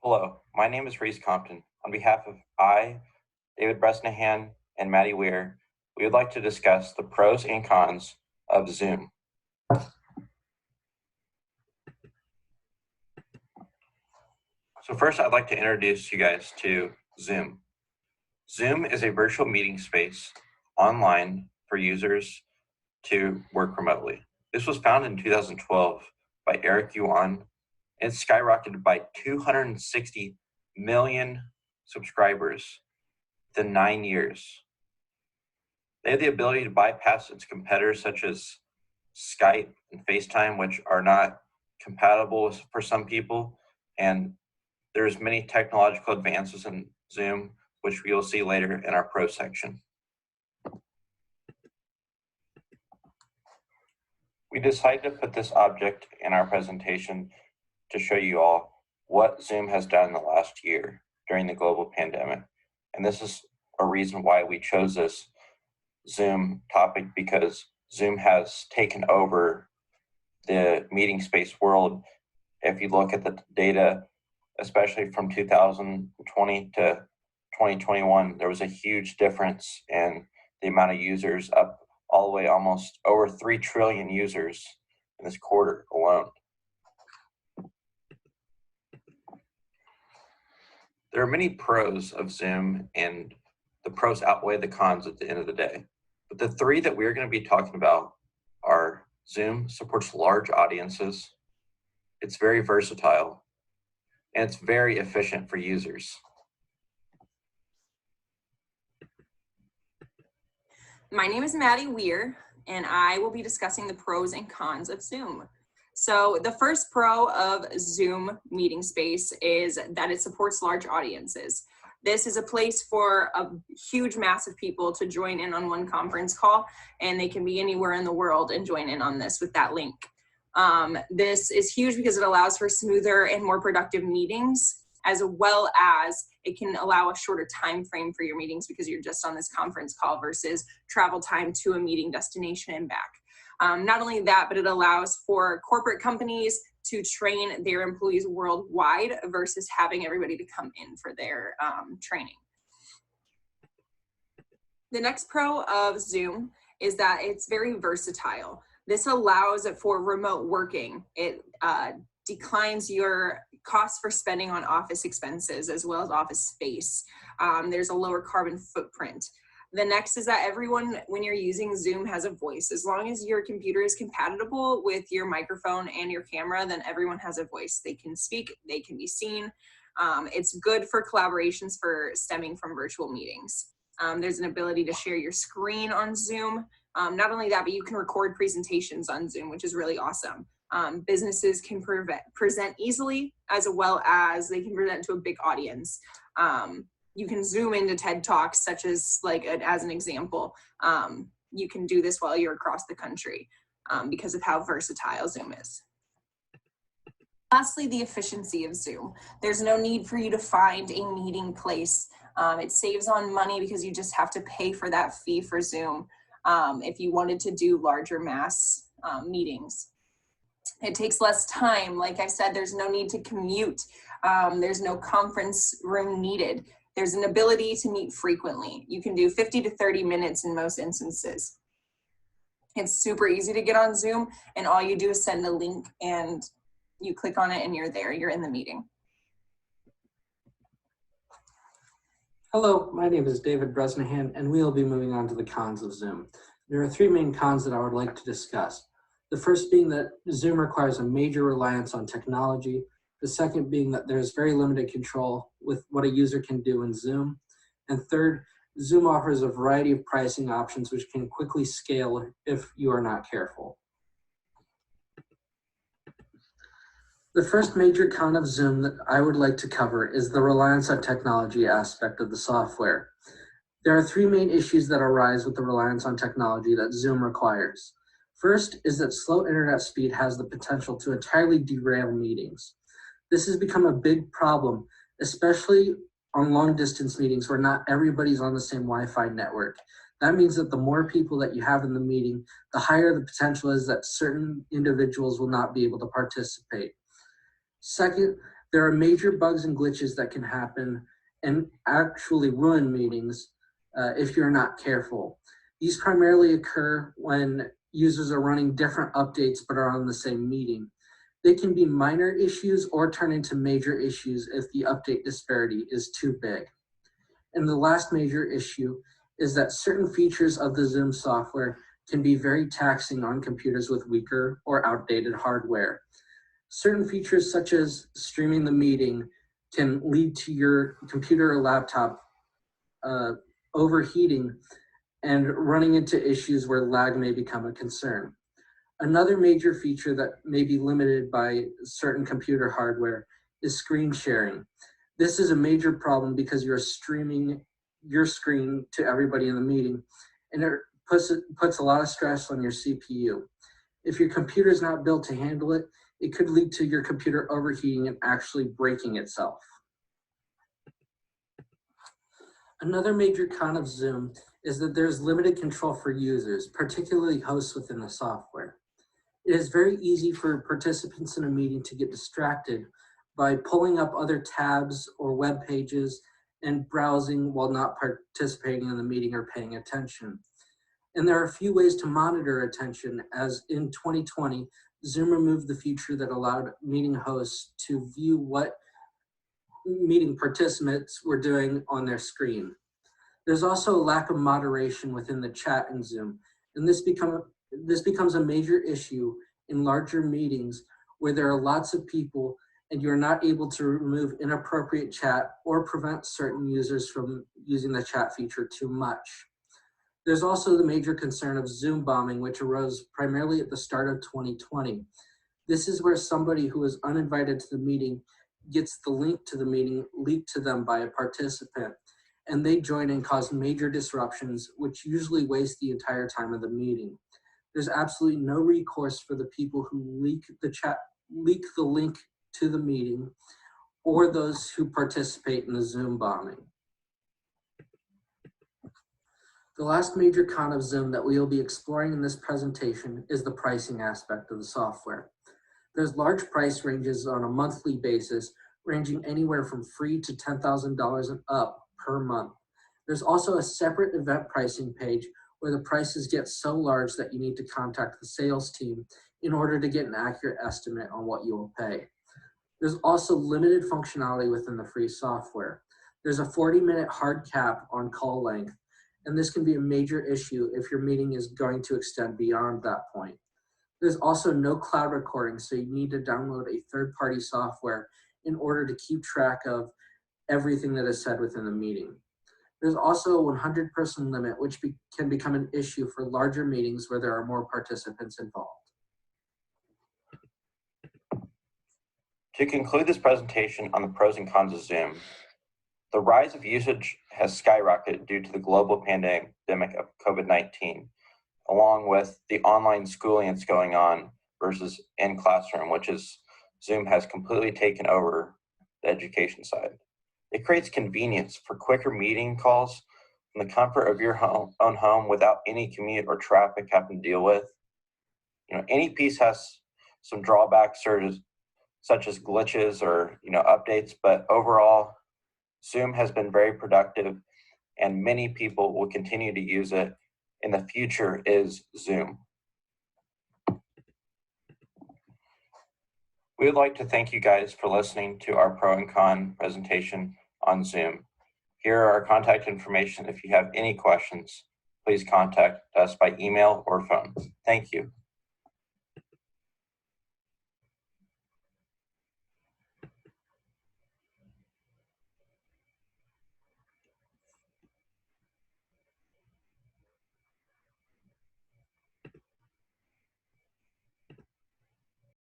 Hello, my name is Reese Compton. On behalf of David Bresnahan, and Maddie Weir, we would like to discuss the pros and cons of Zoom. So first, I'd like to introduce you guys to Zoom. Zoom is a virtual meeting space online for users to work remotely. This was founded in 2012 by Eric Yuan, and it skyrocketed by 260 million subscribers within 9 years. They have the ability to bypass its competitors such as Skype and FaceTime, which are not compatible for some people. And there's many technological advances in Zoom, which we will see later in our pro section. We decided to put this object in our presentation to show you all what Zoom has done in the last year during the global pandemic. And this is a reason why we chose this Zoom topic, because Zoom has taken over the meeting space world. If you look at the data, especially from 2020 to 2021, there was a huge difference in the amount of users, up all the way almost over 3 trillion users in this quarter alone. There are many pros of Zoom, and the pros outweigh the cons at the end of the day. But the three that we're going to be talking about are: Zoom supports large audiences, it's very versatile, and it's very efficient for users. My name is Maddie Weir, and I will be discussing the pros and cons of Zoom. So the first pro of Zoom meeting space is that it supports large audiences. This is a place for a huge mass of people to join in on one conference call, and they can be anywhere in the world and join in on this with that link. This is huge because it allows for smoother and more productive meetings, as well as it can allow a shorter time frame for your meetings because you're just on this conference call versus travel time to a meeting destination and back. Not only that, but it allows for corporate companies to train their employees worldwide versus having everybody to come in for their training. The next pro of Zoom is that it's very versatile. This allows for remote working. It declines your costs for spending on office expenses as well as office space. There's a lower carbon footprint. The next is that everyone, when you're using Zoom, has a voice. As long as your computer is compatible with your microphone and your camera, then everyone has a voice. They can speak, they can be seen. It's good for collaborations stemming from virtual meetings. There's an ability to share your screen on Zoom. Not only that, but you can record presentations on Zoom, which is really awesome. Businesses can present easily, as well as they can present to a big audience. You can zoom into TED Talks, such as as an example. You can do this while you're across the country because of how versatile Zoom is. Lastly, the efficiency of Zoom. There's no need for you to find a meeting place. It saves on money because you just have to pay for that fee for Zoom if you wanted to do larger mass meetings. It takes less time. Like I said, there's no need to commute. There's no conference room needed. There's an ability to meet frequently. You can do 50 to 30 minutes in most instances. It's super easy to get on Zoom, and all you do is send a link and you click on it and you're there, you're in the meeting. Hello, my name is David Bresnahan, and we'll be moving on to the cons of Zoom. There are three main cons that I would like to discuss. The first being that Zoom requires a major reliance on technology. The second being that there's very limited control with what a user can do in Zoom. And third, Zoom offers a variety of pricing options which can quickly scale if you are not careful. The first major con of Zoom that I would like to cover is the reliance on technology aspect of the software. There are three main issues that arise with the reliance on technology that Zoom requires. First is that slow internet speed has the potential to entirely derail meetings. This has become a big problem, especially on long distance meetings where not everybody's on the same Wi-Fi network. That means that the more people that you have in the meeting, the higher the potential is that certain individuals will not be able to participate. Second, There are major bugs and glitches that can happen and actually ruin meetings if you're not careful. These primarily occur when users are running different updates but are on the same meeting. They can be minor issues or turn into major issues if the update disparity is too big. And the last major issue is that certain features of the Zoom software can be very taxing on computers with weaker or outdated hardware. Certain features such as streaming the meeting can lead to your computer or laptop overheating and running into issues where lag may become a concern. Another major feature that may be limited by certain computer hardware is screen sharing. This is a major problem because you're streaming your screen to everybody in the meeting, and it puts a lot of stress on your CPU. If your computer is not built to handle it, it could lead to your computer overheating and actually breaking itself. Another major con of Zoom is that there's limited control for users, particularly hosts within the software. It is very easy for participants in a meeting to get distracted by pulling up other tabs or web pages and browsing while not participating in the meeting or paying attention. And there are a few ways to monitor attention, as in 2020, Zoom removed the feature that allowed meeting hosts to view what meeting participants were doing on their screen. There's also a lack of moderation within the chat in Zoom, and this becomes a major issue in larger meetings where there are lots of people and you're not able to remove inappropriate chat or prevent certain users from using the chat feature too much. There's also the major concern of Zoom bombing, which arose primarily at the start of 2020. This is where somebody who is uninvited to the meeting gets the link to the meeting leaked to them by a participant, and they join and cause major disruptions, which usually waste the entire time of the meeting. There's absolutely no recourse for the people who leak the link to the meeting or those who participate in the Zoom bombing. The last major con of Zoom that we will be exploring in this presentation is the pricing aspect of the software. There's large price ranges on a monthly basis, ranging anywhere from free to $10,000 and up per month. There's also a separate event pricing page where the prices get so large that you need to contact the sales team in order to get an accurate estimate on what you will pay. There's also limited functionality within the free software. There's a 40-minute hard cap on call length, and this can be a major issue if your meeting is going to extend beyond that point. There's also no cloud recording, so you need to download a third-party software in order to keep track of everything that is said within the meeting. There's also a 100-person limit, which can become an issue for larger meetings where there are more participants involved. To conclude this presentation on the pros and cons of Zoom, the rise of usage has skyrocketed due to the global pandemic of COVID-19, along with the online schooling that's going on versus in classroom, which is Zoom has completely taken over the education side. It creates convenience for quicker meeting calls from the comfort of your own home without any commute or traffic having to deal with. Any piece has some drawbacks such as glitches or updates, but overall, Zoom has been very productive and many people will continue to use it. In the future is Zoom. We would like to thank you guys for listening to our pro and con presentation on Zoom. Here are our contact information. If you have any questions, please contact us by email or phone. Thank you.